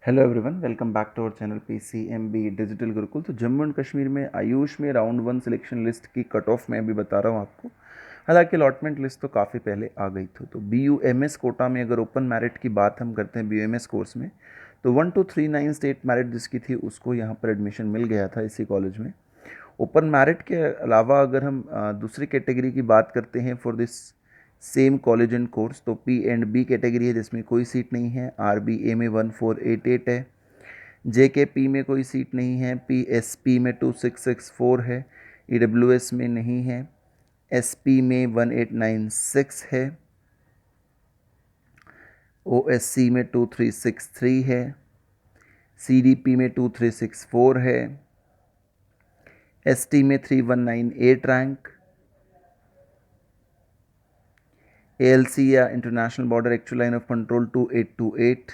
Hello everyone, welcome back to our channel PCMB digital Gurukul. तो Jammu and Kashmir में आयुष में round 1 selection list की cut off मैं अभी बता रहा हूँ आपको। हालांकि अलॉटमेंट लिस्ट तो काफ़ी पहले आ गई थी। तो BUMS कोटा में अगर ओपन मेरिट की बात हम करते हैं BUMS कोर्स में, तो 1239 स्टेट मेरिट जिसकी थी उसको यहाँ पर एडमिशन मिल गया था इसी कॉलेज में। ओपन मेरिट के अलावा अगर हम दूसरी कैटेगरी की बात करते हैं for this same college and course, तो P&B कैटेगरी है जिसमें कोई सीट नहीं है। RBA में 1488 है। JKP में कोई सीट नहीं है। PSP में 2664 है। EWS में नहीं है। SP में 1896 है। OSC में 2363 है। CDP में 2364 है। ST में 3198 रैंक। ALC या international border actual line of control 2828।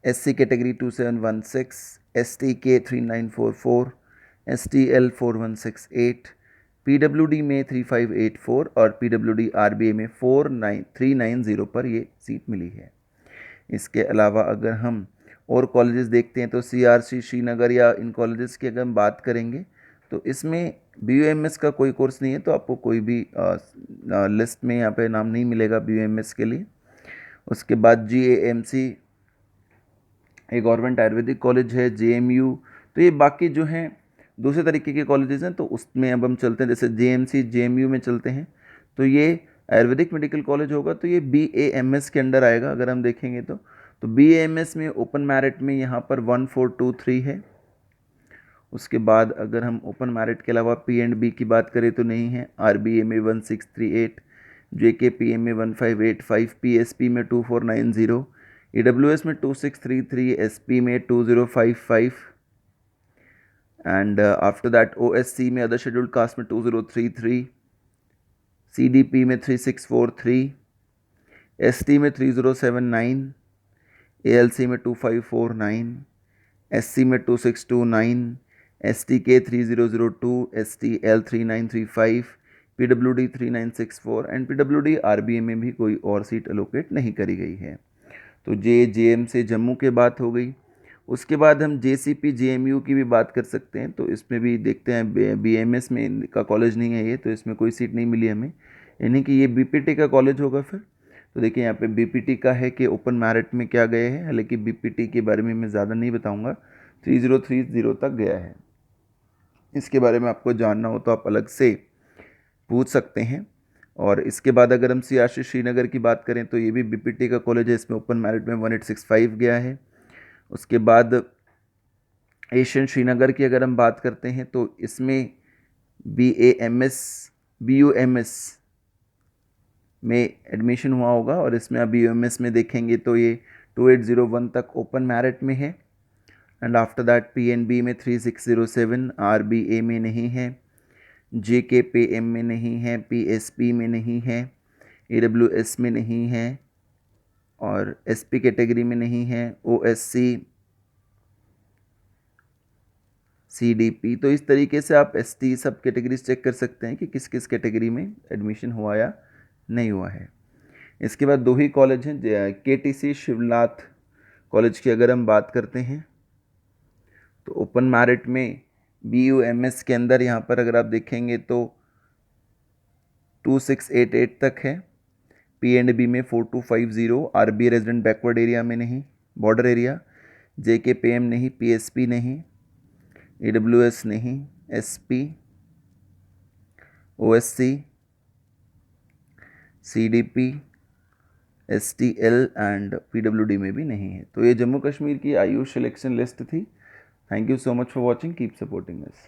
SC category 2716। STK 3944। STL 4168। PWD में 3584 और PWD RBA में 390 पर ये सीट मिली है। इसके अलावा अगर हम और कॉलेजेस देखते हैं तो CRC श्रीनगर या इन कॉलेजेस की अगर हम बात करेंगे तो इसमें BUMS का कोई कोर्स नहीं है, तो आपको कोई भी लिस्ट में यहाँ पे नाम नहीं मिलेगा BUMS के लिए। उसके बाद GAMC एक गवर्नमेंट आयुर्वेदिक कॉलेज है। JMU, तो ये बाकी जो हैं दूसरे तरीके के कॉलेजेस हैं, तो उसमें अब हम चलते हैं। जैसे JMC JMU में चलते हैं तो ये आयुर्वेदिक मेडिकल कॉलेज होगा, तो ये BAMS के अंडर आएगा अगर हम देखेंगे तो BAMS में ओपन मेरिट में यहाँ पर 1423 है। उसके बाद अगर हम ओपन मेरिट के अलावा P&B की बात करें तो नहीं है। RBA में 1638, JKPM में 1585, PSP में 2490, EWS में 2633, SP में 2055 एंड आफ्टर दैट OSC में अदर शेड्यूल्ड कास्ट में 2033, CDP में 3643, ST में 3079, ALC में 2549, SC में 2629, STK 3002, STL 3935, PWD 3964 and PWD RBA में भी कोई और सीट एलोकेट नहीं करी गई है। तो JM से जम्मू की बात हो गई। उसके बाद हम JCP JMU की भी बात कर सकते हैं। तो इसमें भी देखते हैं BMS में का कॉलेज नहीं है ये, तो इसमें कोई सीट नहीं मिली हमें, यानी कि ये BPT का कॉलेज होगा फिर। तो देखिए यहाँ पे BPT का है कि ओपन मेरिट में क्या गए हैं, हालांकि BPT के बारे में मैं ज़्यादा नहीं बताऊँगा। 3030 तक गया है। इसके बारे में आपको जानना हो तो आप अलग से पूछ सकते हैं। और इसके बाद अगर हम CRC श्रीनगर की बात करें तो ये भी BPT का कॉलेज है। इसमें ओपन मेरिट में 1865 गया है। उसके बाद एशियन श्रीनगर की अगर हम बात करते हैं तो इसमें BUMS में एडमिशन हुआ होगा, और इसमें आप BUMS में देखेंगे तो ये 2801 तक ओपन मेरिट में है। एंड आफ्टर दैट P&B में 3607, RBA में नहीं है, JKPM में नहीं है, PSP में नहीं है, EWS में नहीं है और SP कैटेगरी में नहीं है, OSC, CDP। तो इस तरीके से आप ST सब कैटेगरीज चेक कर सकते हैं कि किस किस कैटेगरी में एडमिशन हुआ या नहीं हुआ है। इसके बाद दो ही कॉलेज हैं। KTC शिवनाथ कॉलेज की अगर हम बात करते हैं तो ओपन मेरिट में BUMS के अंदर यहाँ पर अगर आप देखेंगे तो 2688 तक है। P&B में 4250, RBA रेजिडेंट बैकवर्ड एरिया में नहीं, बॉर्डर एरिया, JKPM नहीं, PSP नहीं, EWS नहीं, SP, OSC, CDP, STL and PWD में भी नहीं है। तो ये जम्मू कश्मीर की आयुष सिलेक्शन लिस्ट थी। Thank you so much for watching, keep supporting us.